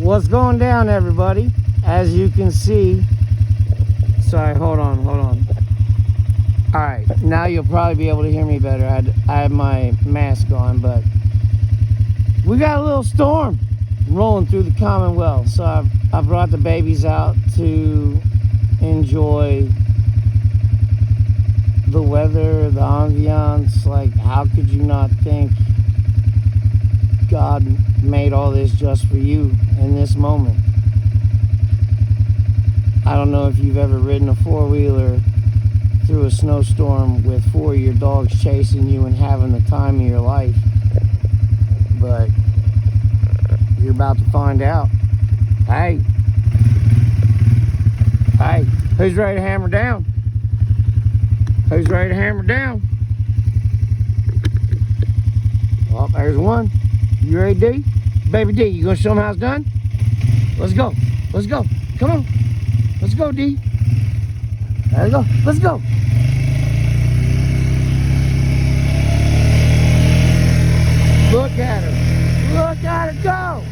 What's going down, everybody? As you can see, sorry, hold on. All right, now you'll probably be able to hear me better. I had my mask on, but we got a little storm rolling through the Commonwealth, so I brought the babies out to enjoy the weather, the ambiance. Like, how could you not think God made all this just for you in this moment? I don't know if you've ever ridden a four-wheeler through a snowstorm with 4 of your dogs chasing you and having the time of your life, but you're about to find out. Hey, who's ready to hammer down? Who's ready to hammer down? Well, there's one. You ready, D? Baby D, you gonna show them how it's done? Let's go. Come on. Let's go, D. There we go. Let's go. Look at her. Look at her go.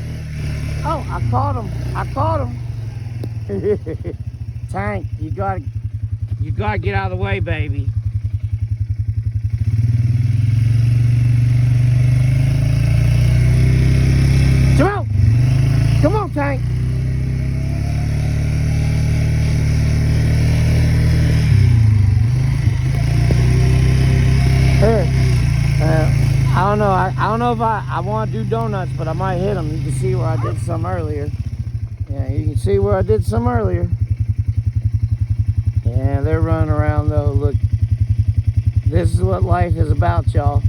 Oh, I caught him. Tank, you gotta get out of the way, baby. Come on, Tank. Here. I don't know. I don't know if I want to do donuts, but I might hit them. You can see where I did some earlier. Yeah, you can see where I did some earlier. Yeah, they're running around though. Look, this is what life is about, y'all.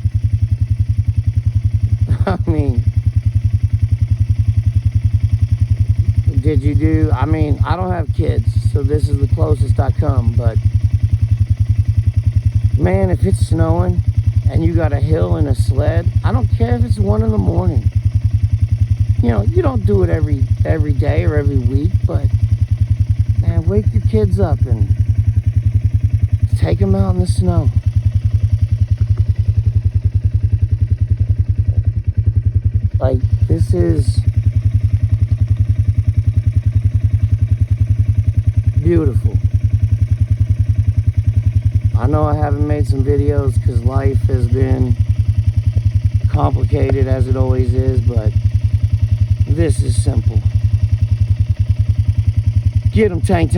I mean, I don't have kids, so this is the closest I come, but man, if it's snowing and you got a hill and a sled, I don't care if it's 1 in the morning. You know, you don't do it every day or every week, but man, wake your kids up and take them out in the snow. Like, this is beautiful. I know I haven't made some videos because life has been complicated as it always is, but this is simple. Get him, Tank.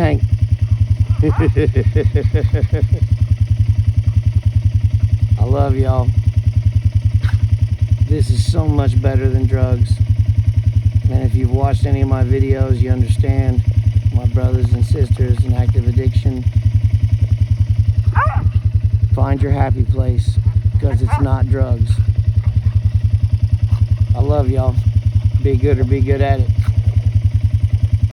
I love y'all. This is so much better than drugs. And if you've watched any of my videos, you understand my brothers and sisters in active addiction. Find your happy place, because it's not drugs. I love y'all. Be good or be good at it.